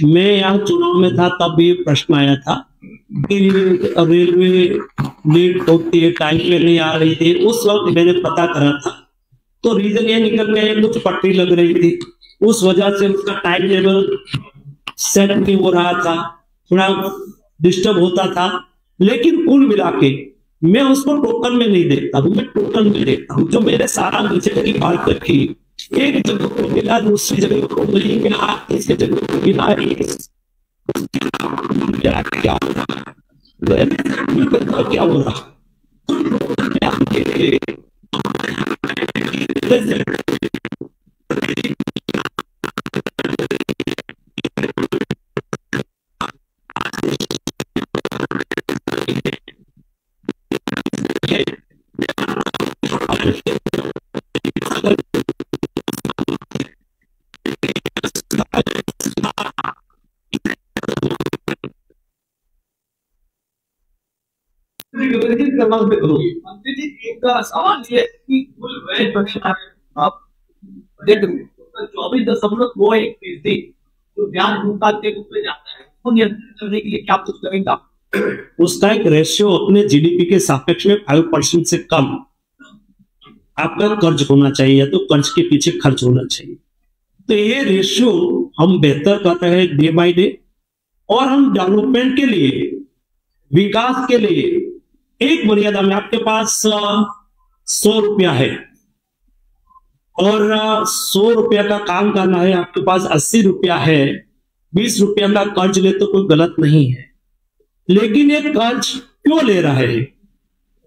मैं यहाँ चुनाव में था तब ये प्रश्न आया था कि रेलवे लेट होती है, टाइम पे नहीं आ रही थी। उस वक्त मैंने पता करा था, तो रीजन ये निकल गया, कुछ पटरी लग रही थी, उस वजह से उसका टाइम टेबल सेट नहीं हो रहा था, थोड़ा डिस्टर्ब होता था। लेकिन कुल मिला के मैं उसको टोकन में नहीं देखता हूँ, मैं टोटल में देखता हूँ। जो मेरे सारा नीचे की बात रखी, एक जगह को मिला, दूसरी जगह को नहीं मिला, तीसरी जगह को मिला, क्या हो रहा? सवाल ये कि आप 24.1% जो ब्याज भुगतान के रूप में जाता है, वो नियंत्रित करने के लिए क्या कुछ करेगा? उसका एक रेशियो अपने जीडीपी के सापेक्ष में 5% से कम आपका कर्ज होना चाहिए, तो कर्ज के पीछे खर्च होना चाहिए। तो ये रेशियो हम बेहतर कर रहे हैं डे बाय डे, और हम डेवलपमेंट के लिए, विकास के लिए एक मर्यादा में, आपके पास 100 रुपया है और 100 रुपया का काम करना है, आपके पास 80 रुपया है, 20 रुपया का कर्ज ले तो कोई गलत नहीं है। लेकिन ये कर्ज क्यों ले रहा है?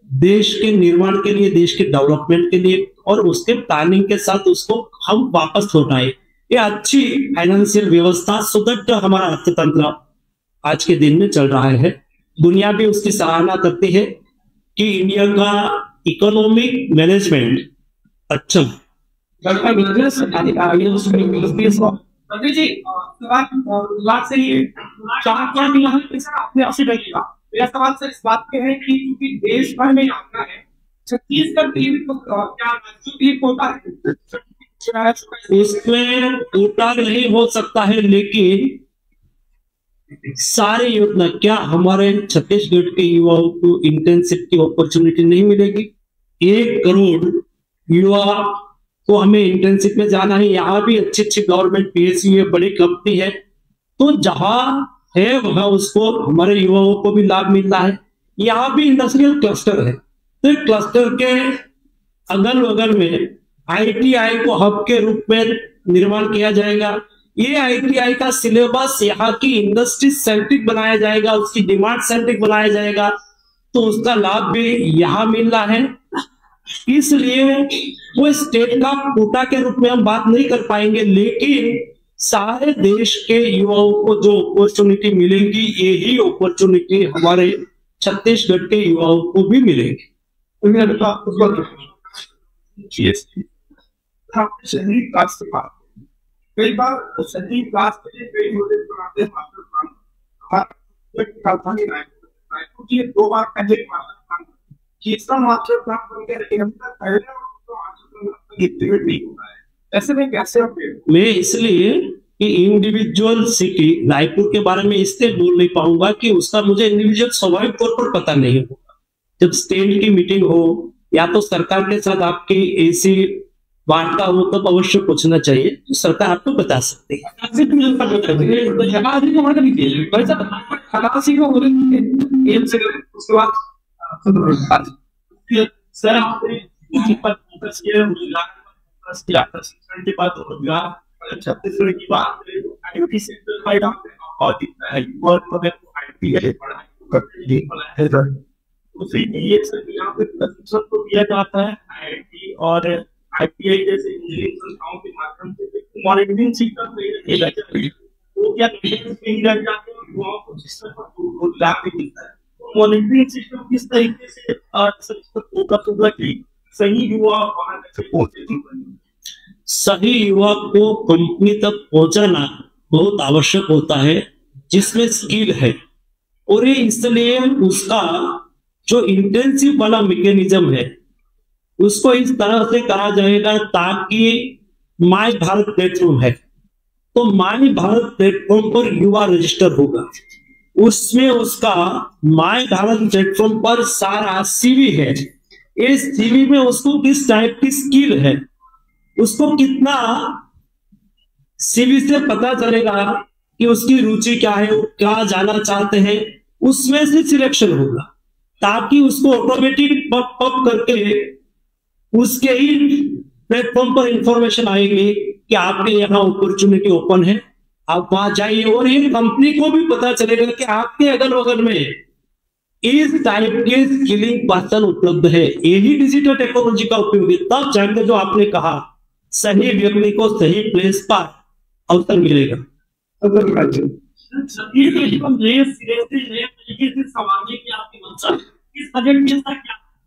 देश के निर्माण के लिए, देश के डेवलपमेंट के लिए, और उसके प्लानिंग के साथ उसको हम वापस लौटाए। ये अच्छी फाइनेंशियल व्यवस्था, सुदृढ़ हमारा अर्थतंत्र आज के दिन में चल रहा है। दुनिया भी उसकी सराहना करती है कि इंडिया का इकोनॉमिक मैनेजमेंट अच्छा। मेरा सवाल सर इस बात पे है कि क्योंकि देश भर में यात्रा है, छत्तीसगढ़ क्या होता है? इसमें कोटा नहीं हो सकता है, लेकिन सारे योजना, क्या हमारे छत्तीसगढ़ के युवाओं को इंटर्नशिप की अपॉर्चुनिटी नहीं मिलेगी? 1 करोड़ युवा को हमें इंटर्नशिप में जाना है। यहाँ भी अच्छी अच्छी गवर्नमेंट पीएसयू है, बड़ी कंपनी है, तो जहां है वहां उसको, हमारे युवाओं को भी लाभ मिलता है। यहाँ भी इंडस्ट्रियल क्लस्टर है, तो क्लस्टर के अगल बगल में आईटीआई को हब के रूप में निर्माण किया जाएगा। ये आईटीआई का सिलेबस यहाँ की इंडस्ट्री सेंट्रिक बनाया जाएगा, उसकी डिमांड सेंट्रिक बनाया जाएगा, तो उसका लाभ भी यहाँ मिल रहा है। इसलिए वो स्टेट का कोटा के रूप में हम बात नहीं कर पाएंगे, लेकिन सारे देश के युवाओं को जो अपॉर्चुनिटी मिलेंगी, यही अपॉर्चुनिटी हमारे छत्तीसगढ़ के युवाओं को भी मिलेगी। कई बार सही क्लास के लिए कई नोटिस बनाते हैं, 2 बार पहले तीसरा मास्टर प्लान बन गया, ऐसे में कैसे? मैं इसलिए कि इंडिविजुअल सिटी रायपुर के बारे में इसलिए बोल नहीं पाऊंगा कि उसका मुझे इंडिविजुअल स्वाभाविक तौर पर पता नहीं होगा। जब स्टेट की मीटिंग हो या तो सरकार के साथ आपकी ऐसी वार्ता हो तब अवश्य पूछना चाहिए, तो सरकार आपको बता सकती है। सर आपने छत्तीसगढ़ की बात करें यहाँ पे प्रशिक्षण तो दिया जाता है IIT और ITI जैसे इंजीनियरिंग संस्थाओं के माध्यम से मॉनिटरिंग सिस्टम वो क्या युवाओं को लाभ भी मिलता है। मॉनिटरिंग सिस्टम किस तरीके से सही युवा सही युवा को कंपनी तक पहुंचाना बहुत आवश्यक होता है जिसमें स्किल है, और ये इसलिए उसका जो इंटेंसिव वाला मैकेनिज्म है उसको इस तरह से करा जाएगा ताकि माय भारत प्लेटफॉर्म है, तो माय भारत प्लेटफॉर्म पर युवा रजिस्टर होगा, उसमें उसका माय भारत प्लेटफॉर्म पर सारा सीवी है। इस सीवी में उसको किस टाइप की स्किल है, उसको कितना सीवी से पता चलेगा कि उसकी रुचि क्या है, वो क्या जाना चाहते हैं, उसमें से सिलेक्शन होगा ताकि उसको ऑटोमेटिक पप करके उसके ही प्लेटफॉर्म पर इंफॉर्मेशन आएगी कि आपके यहाँ अपॉर्चुनिटी ओपन है, आप वहां जाइए। और ये कंपनी को भी पता चलेगा कि आपके अगल बगल में इस टाइप के स्किलिंग पर्सन उपलब्ध है। यही डिजिटल टेक्नोलॉजी का उपयोग है, तब जाकर जो आपने कहा सही व्यक्ति को सही प्लेस पर अवसर मिलेगा।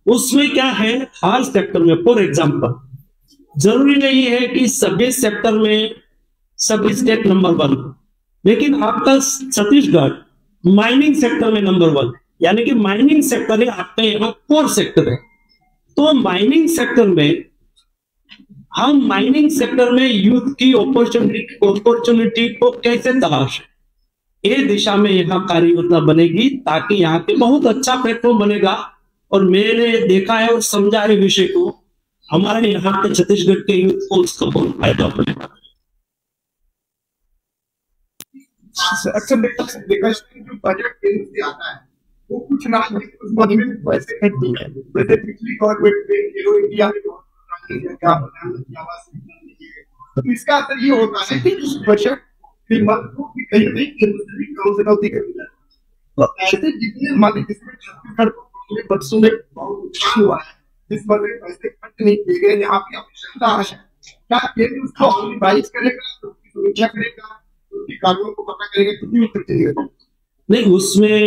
उसमें क्या है, हर सेक्टर में फॉर एग्जाम्पल जरूरी नहीं है कि सभी सेक्टर में सब स्टेट नंबर 1, लेकिन आपका छत्तीसगढ़ माइनिंग सेक्टर में नंबर 1, यानी कि माइनिंग सेक्टर है आपका यहाँ कोर सेक्टर है, तो माइनिंग सेक्टर में हम माइनिंग सेक्टर में यूथ की अपॉर्चुनिटी को कैसे तलाशें, ये दिशा में यहाँ कार्य योजना बनेगी ताकि यहाँ पे बहुत अच्छा प्लेटफॉर्म बनेगा। और मैंने देखा है और समझा है विषय को, हमारे यहाँ पे छत्तीसगढ़ के यूथ को उसका बहुत फायदा बनेगा। अक्सर देखा जो बजट केंद्र से आता है वो कुछ ना उस बजट में पैसे खर्च है, जैसे पिछली गवर्नमेंट में खेलो इंडिया क्या तो इसका असर ये होता है कि बजट कीमत को कहीं नहीं करोड़ से गलती कर दिया, तो ऐसे जितने मालिक इसमें छत्तीसगढ़ बच्चों में बहुत हुआ है, इस बजट पैसे खर्च नहीं किए गए, यहाँ की आवश्यकता है क्या केंद्र उसको रिवाइज करेगा, समीक्षा करेगा, कानून को पता करेगा कितनी खर्च नहीं, उसमें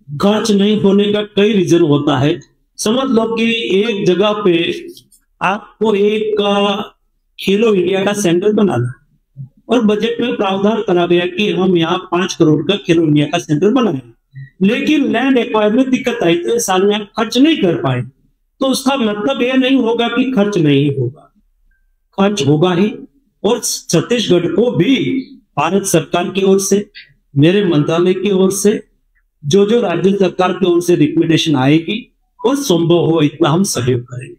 खर्च नहीं होने का कई रीजन होता है। समझ लो कि एक जगह पे आपको एक खेलो इंडिया का सेंटर बनाना और बजट में प्रावधान करा गया कि हम यहाँ 5 करोड़ का खेलो इंडिया का सेंटर बनाए, लेकिन लैंड एक्वायर में दिक्कत आई तो साल में आप खर्च नहीं कर पाए, तो उसका मतलब यह नहीं होगा कि खर्च नहीं होगा, खर्च होगा ही। और छत्तीसगढ़ को भी भारत सरकार की ओर से, मेरे मंत्रालय की ओर से, जो राज्य सरकार की ओर से रिकमेंडेशन आएगी और संभव हो इतना हम सहयोग करेंगे।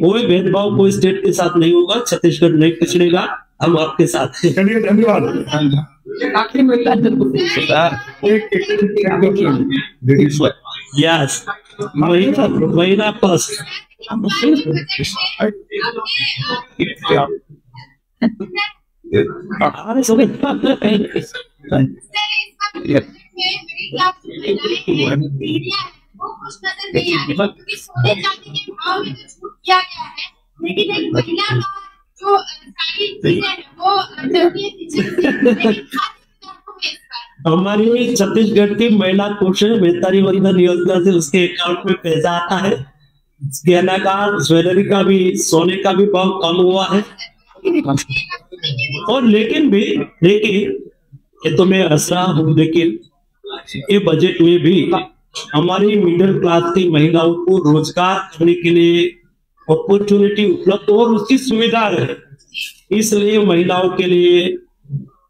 कोई भेदभाव कोई स्टेट के साथ नहीं होगा, छत्तीसगढ़ नहीं पिछड़ेगा, हम आपके साथ हैं। धन्यवाद। यस, महीना प्लस हमारी छत्तीसगढ़ की महिला कोष बेहतरी वंदन योजना से उसके अकाउंट में पैसा आता है, गहना का, ज्वेलरी का भी, सोने का भी भाव कम हुआ है। और लेकिन ये तो मैं हंस रहा हूँ, लेकिन ये बजट में भी हमारी मिडिल क्लास की महिलाओं को रोजगार करने के लिए अपॉर्चुनिटी उपलब्ध और उसकी सुविधा रहे, इसलिए महिलाओं के लिए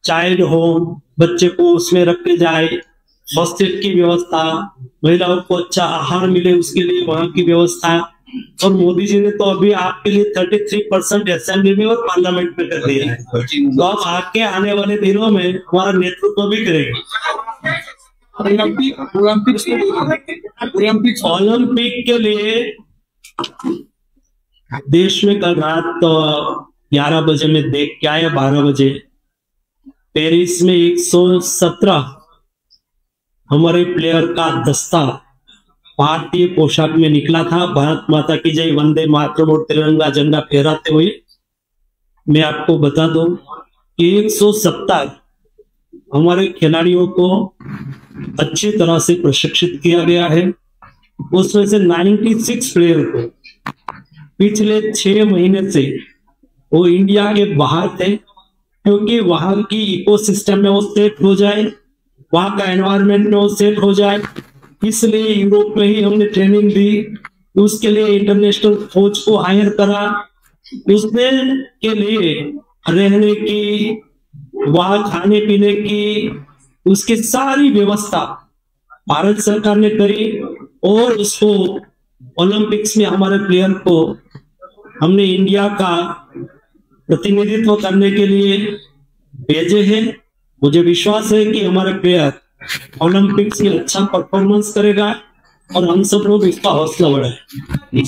चाइल्ड होम, बच्चे को उसमें रखे जाए, हॉस्टल की व्यवस्था, महिलाओं को अच्छा आहार मिले उसके लिए वहां की व्यवस्था। और मोदी जी ने तो अभी आपके लिए 33% असेंबली में और पार्लियामेंट में कर दिया है, तो आप आगे आने वाले दिनों में हमारा नेतृत्व भी करेंगे। ओलंपिक के लिए देश में कल रात 11 बजे में देख के आया, 12 बजे पेरिस में 117 हमारे प्लेयर का दस्ता भारतीय पोशाक में निकला था, भारत माता की जय, वंदे मातरम और तिरंगा झंडा फहराते हुए। मैं आपको बता दूं कि 170 हमारे खिलाड़ियों को अच्छी तरह से प्रशिक्षित किया गया है, उसमें से 96 प्लेयर को पिछले 6 महीने से वो इंडिया के बाहर थे, क्योंकि वहां की इकोसिस्टम में वो सेट हो जाए, वहां का एनवायरनमेंट में वो सेट हो जाए, इसलिए यूरोप में ही हमने ट्रेनिंग दी। उसके लिए इंटरनेशनल कोच को हायर करा, उसने के लिए रहने की, वहां खाने पीने की, उसकी सारी व्यवस्था भारत सरकार ने करी और उसको ओलंपिक्स में हमारे प्लेयर को हमने इंडिया का प्रतिनिधित्व करने के लिए भेजे हैं। मुझे विश्वास है कि हमारे प्लेयर ओलंपिक्स में अच्छा परफॉर्मेंस करेगा और हम सब लोग इसका हौसला बढ़ाएं।